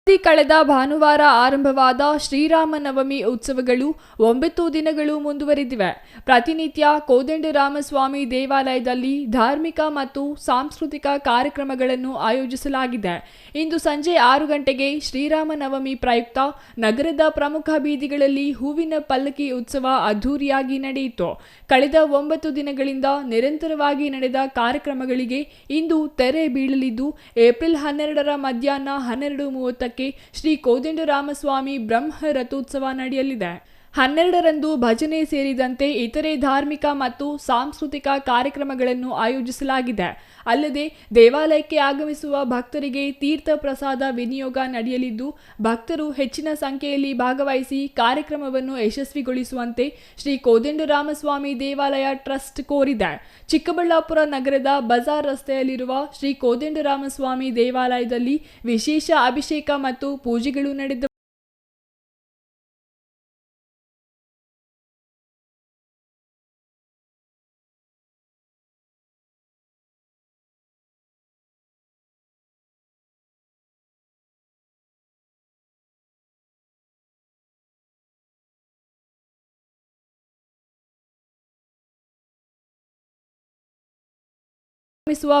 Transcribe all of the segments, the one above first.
ಕಳೆದ ಭಾನುವಾರ ಆರಂಭವಾದ ಶ್ರೀರಾಮನವಮಿ ಉತ್ಸವಗಳು 9 ದಿನಗಳು ಮುಂದುವರಿದಿವೆ. ಪ್ರತಿನಿತ್ಯ ಕೋದಂಡರಾಮಸ್ವಾಮಿ ದೇವಾಲಯದಲ್ಲಿ ಧಾರ್ಮಿಕ ಮತ್ತು ಸಾಂಸ್ಕೃತಿಕ ಕಾರ್ಯಕ್ರಮಗಳನ್ನು ಆಯೋಜಿಸಲಾಗಿದೆ. ಇಂದು ಸಂಜೆ 6 ಗಂಟೆಗೆ ಶ್ರೀರಾಮನವಮಿ ಪ್ರಯುಕ್ತ ನಗರದ ಪ್ರಮುಖ ಬೀದಿಗಳಲ್ಲಿ ಹೂವಿನ ಪಲ್ಲಕ್ಕಿ ಉತ್ಸವ ಅದ್ದೂರಿಯಾಗಿ ನಡೆಯಿತು. ಕಳೆದ 9 ದಿನಗಳಿಂದ ನಿರಂತರವಾಗಿ ನಡೆದ ಕಾರ್ಯಕ್ರಮಗಳಿಗೆ ಇಂದು ತೆರೆ ಬೀಳಲಿದ್ದು, ಏಪ್ರಿಲ್ 12ರ ಮಧ್ಯಾಹ್ನ 12:30 ಶ್ರೀ ಕೋದಂಡರಾಮಸ್ವಾಮಿ ಬ್ರಹ್ಮ ರಥೋತ್ಸವ ನಡೆಯಲಿದೆ. 12ರಂದು ಭಜನೆ ಸೇರಿದಂತೆ ಇತರೆ ಧಾರ್ಮಿಕ ಮತ್ತು ಸಾಂಸ್ಕೃತಿಕ ಕಾರ್ಯಕ್ರಮಗಳನ್ನು ಆಯೋಜಿಸಲಾಗಿದೆ. ಅಲ್ಲದೆ ದೇವಾಲಯಕ್ಕೆ ಆಗಮಿಸುವ ಭಕ್ತರಿಗೆ ತೀರ್ಥ ಪ್ರಸಾದ ವಿನಿಯೋಗ ನಡೆಯಲಿದ್ದು, ಭಕ್ತರು ಹೆಚ್ಚಿನ ಸಂಖ್ಯೆಯಲ್ಲಿ ಭಾಗವಹಿಸಿ ಕಾರ್ಯಕ್ರಮವನ್ನು ಯಶಸ್ವಿಗೊಳಿಸುವಂತೆ ಶ್ರೀ ಕೋದಂಡರಾಮಸ್ವಾಮಿ ದೇವಾಲಯ ಟ್ರಸ್ಟ್ ಕೋರಿದೆ. ಚಿಕ್ಕಬಳ್ಳಾಪುರ ನಗರದ ಬಜಾರ್ ರಸ್ತೆಯಲ್ಲಿರುವ ಶ್ರೀ ಕೋದಂಡರಾಮಸ್ವಾಮಿ ದೇವಾಲಯದಲ್ಲಿ ವಿಶೇಷ ಅಭಿಷೇಕ ಮತ್ತು ಪೂಜೆಗಳು ನಡೆದವು.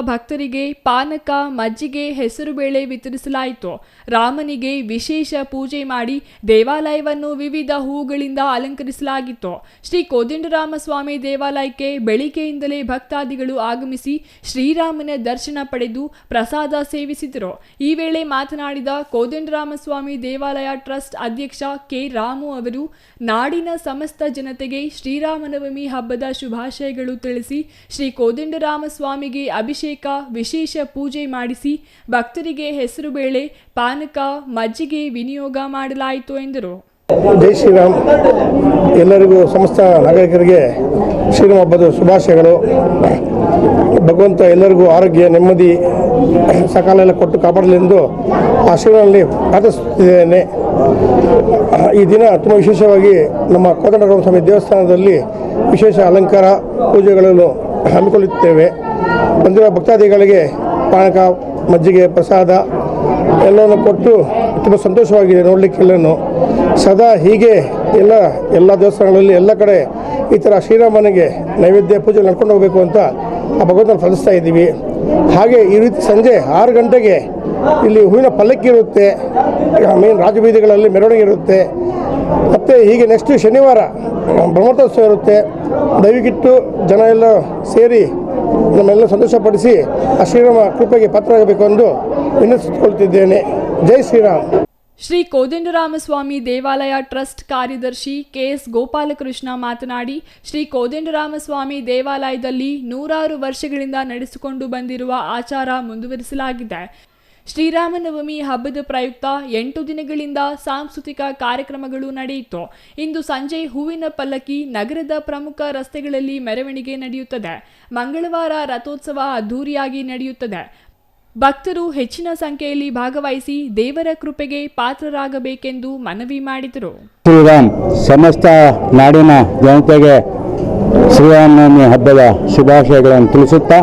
ಭಕ್ತರಿಗೆ ಪಾನಕ, ಮಜ್ಜಿಗೆ, ಹೆಸರುಬೇಳೆ ವಿತರಿಸಲಾಯಿತು. ರಾಮನಿಗೆ ವಿಶೇಷ ಪೂಜೆ ಮಾಡಿ ದೇವಾಲಯವನ್ನು ವಿವಿಧ ಹೂಗಳಿಂದ ಅಲಂಕರಿಸಲಾಗಿತ್ತು. ಶ್ರೀ ಕೋದಂಡರಾಮಸ್ವಾಮಿ ದೇವಾಲಯಕ್ಕೆ ಬೆಳಿಗ್ಗೆಯಿಂದಲೇ ಭಕ್ತಾದಿಗಳು ಆಗಮಿಸಿ ಶ್ರೀರಾಮನ ದರ್ಶನ ಪಡೆದು ಪ್ರಸಾದ ಸೇವಿಸಿದರು. ಈ ವೇಳೆ ಮಾತನಾಡಿದ ಕೋದಂಡರಾಮಸ್ವಾಮಿ ದೇವಾಲಯ ಟ್ರಸ್ಟ್ ಅಧ್ಯಕ್ಷ ಕೆ. ರಾಮು ಅವರು, ನಾಡಿನ ಸಮಸ್ತ ಜನತೆಗೆ ಶ್ರೀರಾಮನವಮಿ ಹಬ್ಬದ ಶುಭಾಶಯಗಳು ತಿಳಿಸಿ ಶ್ರೀ ಕೋದಂಡರಾಮಸ್ವಾಮಿಗೆ ಅಭಿಷೇಕ, ವಿಶೇಷ ಪೂಜೆ ಮಾಡಿಸಿ ಭಕ್ತರಿಗೆ ಹೆಸರುಬೇಳೆ, ಪಾನಕ, ಮಜ್ಜಿಗೆ ವಿನಿಯೋಗ ಮಾಡಲಾಯಿತು ಎಂದರು. ಜೈ ಶ್ರೀರಾಮ್. ಎಲ್ಲರಿಗೂ ಸಮಸ್ತ ನಾಗರಿಕರಿಗೆ ಶ್ರೀರಾಮ ಹಬ್ಬದ ಶುಭಾಶಯಗಳು. ಭಗವಂತ ಎಲ್ಲರಿಗೂ ಆರೋಗ್ಯ, ನೆಮ್ಮದಿ, ಸಕಾಲ ಎಲ್ಲ ಕೊಟ್ಟು ಕಾಪಾಡಲೆಂದು ಆ ಶ್ರೀರಾಮನಲ್ಲಿ ಪ್ರಾರ್ಥಿಸುತ್ತಿದ್ದೇನೆ. ಈ ದಿನ ತುಂಬ ವಿಶೇಷವಾಗಿ ನಮ್ಮ ಕೋದಂಡರಾಮಸ್ವಾಮಿ ದೇವಸ್ಥಾನದಲ್ಲಿ ವಿಶೇಷ ಅಲಂಕಾರ ಪೂಜೆಗಳನ್ನು ಹಮ್ಮಿಕೊಳ್ಳುತ್ತೇವೆ. ಬಂದಿರುವ ಭಕ್ತಾದಿಗಳಿಗೆ ಪಾನಕ, ಮಜ್ಜಿಗೆ, ಪ್ರಸಾದ ಎಲ್ಲವನ್ನು ಕೊಟ್ಟು ತುಂಬ ಸಂತೋಷವಾಗಿದೆ ನೋಡಲಿಕ್ಕೆಲ್ಲನೂ. ಸದಾ ಹೀಗೆ ಎಲ್ಲ ದೇವಸ್ಥಾನಗಳಲ್ಲಿ ಎಲ್ಲ ಕಡೆ ಈ ಥರ ಶ್ರೀರಾಮನಿಗೆ ನೈವೇದ್ಯ ಪೂಜೆ ನಡ್ಕೊಂಡು ಹೋಗಬೇಕು ಅಂತ ಆ ಭಗವಂತನ ಪ್ರಾರ್ಥಿಸ್ತಾ ಇದ್ದೀವಿ. ಹಾಗೆ ಈ ರೀತಿ ಸಂಜೆ 6 ಗಂಟೆಗೆ ಇಲ್ಲಿ ಹೂವಿನ ಪಲ್ಲಕ್ಕಿ ಇರುತ್ತೆ, ಮೇನ್ ರಾಜಬೀದಿಗಳಲ್ಲಿ ಮೆರವಣಿಗೆ ಇರುತ್ತೆ. ಮತ್ತು ಹೀಗೆ ನೆಕ್ಸ್ಟ್ ಶನಿವಾರ ಬ್ರಹ್ಮೋತ್ಸವ ಇರುತ್ತೆ. ದಯವಿಟ್ಟು ಜನ ಎಲ್ಲ ಸೇರಿ ನಮ್ಮೆಲ್ಲ ಸಂತೋಷಪಡಿಸಿ ಆ ಶ್ರೀರಾಮ ಕೃಪೆಗೆ ಪಾತ್ರರಾಗಬೇಕು ಎಂದು ವಿನಂತಿಸಿಕೊಳ್ಳುತ್ತಿದ್ದೇನೆ. ಜೈ ಶ್ರೀರಾಮ್. ಶ್ರೀ ಕೋದಂಡರಾಮಸ್ವಾಮಿ ದೇವಾಲಯ ಟ್ರಸ್ಟ್ ಕಾರ್ಯದರ್ಶಿ ಕೆಎಸ್ ಗೋಪಾಲಕೃಷ್ಣ ಮಾತನಾಡಿ, ಶ್ರೀ ಕೋದಂಡರಾಮಸ್ವಾಮಿ ದೇವಾಲಯದಲ್ಲಿ 100 ವರ್ಷಗಳಿಂದ ನಡೆಸಿಕೊಂಡು ಬಂದಿರುವ ಆಚಾರ ಮುಂದುವರಿಸಲಾಗಿದೆ. ಶ್ರೀರಾಮನವಮಿ ಹಬ್ಬದ ಪ್ರಯುಕ್ತ 8 ದಿನಗಳಿಂದ ಸಾಂಸ್ಕೃತಿಕ ಕಾರ್ಯಕ್ರಮಗಳು ನಡೆಯಿತು. ಇಂದು ಸಂಜೆ ಹೂವಿನ ಪಲ್ಲಕ್ಕಿ ನಗರದ ಪ್ರಮುಖ ರಸ್ತೆಗಳಲ್ಲಿ ಮೆರವಣಿಗೆ ನಡೆಯುತ್ತದೆ. ಮಂಗಳವಾರ ರಥೋತ್ಸವ ಅದ್ದೂರಿಯಾಗಿ ನಡೆಯುತ್ತದೆ. ಭಕ್ತರು ಹೆಚ್ಚಿನ ಸಂಖ್ಯೆಯಲ್ಲಿ ಭಾಗವಹಿಸಿ ದೇವರ ಕೃಪೆಗೆ ಪಾತ್ರರಾಗಬೇಕೆಂದು ಮನವಿ ಮಾಡಿದರು. ಶ್ರೀರಾಮ್ ಸಮಸ್ತ ನಾಡಿನ ಜನತೆಗೆ ಶ್ರೀರಾಮನವಮಿ ಹಬ್ಬದ ಶುಭಾಶಯಗಳನ್ನು ತಿಳಿಸುತ್ತಾ,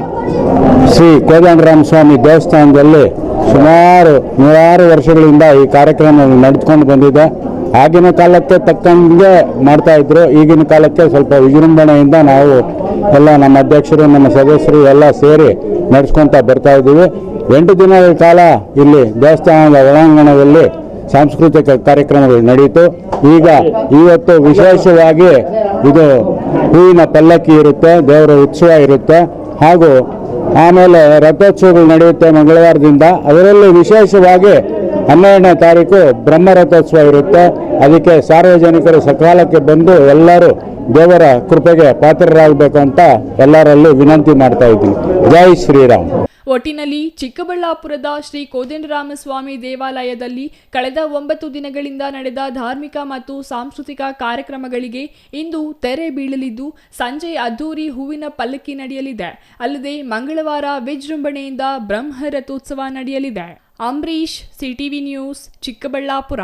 ಶ್ರೀ ಕೋದಂಡರಾಮಸ್ವಾಮಿ ದೇವಸ್ಥಾನದಲ್ಲಿ ಸುಮಾರು 100 ವರ್ಷಗಳಿಂದ ಈ ಕಾರ್ಯಕ್ರಮ ನಡೆದುಕೊಂಡು ಬಂದಿದೆ. ಆಗಿನ ಕಾಲಕ್ಕೆ ತಕ್ಕಂಗೆ ಮಾಡ್ತಾ ಇದ್ರು. ಈಗಿನ ಕಾಲಕ್ಕೆ ಸ್ವಲ್ಪ ವಿಜೃಂಭಣೆಯಿಂದ ನಾವು ಎಲ್ಲ ನಮ್ಮ ಅಧ್ಯಕ್ಷರು, ನಮ್ಮ ಸದಸ್ಯರು ಎಲ್ಲ ಸೇರಿ ನಡೆಸ್ಕೊತಾ ಬರ್ತಾ ಇದ್ದೀವಿ. 8 ದಿನಗಳ ಕಾಲ ಇಲ್ಲಿ ದೇವಸ್ಥಾನದ ಒಳಾಂಗಣದಲ್ಲಿ ಸಾಂಸ್ಕೃತಿಕ ಕಾರ್ಯಕ್ರಮಗಳು ನಡೆಯಿತು. ಈಗ ಇವತ್ತು ವಿಶೇಷವಾಗಿ ಇದು ಹೂವಿನ ಪಲ್ಲಕ್ಕಿ ಇರುತ್ತೆ, ದೇವರ ಉತ್ಸವ ಇರುತ್ತೆ, ಹಾಗೂ ಆಮೇಲೆ ರಥೋತ್ಸವಗಳು ನಡೆಯುತ್ತೆ ಮಂಗಳವಾರದಿಂದ. ಅದರಲ್ಲಿ ವಿಶೇಷವಾಗಿ 12ನೇ ತಾರೀಕು ಬ್ರಹ್ಮ ರಥೋತ್ಸವ ಇರುತ್ತೆ. ಅದಕ್ಕೆ ಸಾರ್ವಜನಿಕರು ಸಕಾಲಕ್ಕೆ ಬಂದು ಎಲ್ಲರೂ ದೇವರ ಕೃಪೆಗೆ ಪಾತ್ರರಾಗಬೇಕು ಅಂತ ಎಲ್ಲರಲ್ಲಿ ವಿನಂತಿ ಮಾಡ್ತಾ ಇದ್ದೀನಿ. ಜೈ ಶ್ರೀರಾಮ್. ಒಟ್ಟಿನಲ್ಲಿ ಚಿಕ್ಕಬಳ್ಳಾಪುರದ ಶ್ರೀ ಕೋದಂಡರಾಮಸ್ವಾಮಿ ದೇವಾಲಯದಲ್ಲಿ ಕಳೆದ 9 ದಿನಗಳಿಂದ ನಡೆದ ಧಾರ್ಮಿಕ ಮತ್ತು ಸಾಂಸ್ಕೃತಿಕ ಕಾರ್ಯಕ್ರಮಗಳಿಗೆ ಇಂದು ತೆರೆ ಬೀಳಲಿದ್ದು, ಸಂಜೆ ಅದ್ದೂರಿ ಹೂವಿನ ಪಲ್ಲಕ್ಕಿ ನಡೆಯಲಿದೆ. ಅಲ್ಲದೆ ಮಂಗಳವಾರ ವಿಜೃಂಭಣೆಯಿಂದ ಬ್ರಹ್ಮ ರಥೋತ್ಸವ ನಡೆಯಲಿದೆ. Ambareesh, CTV news, Chikkaballapur.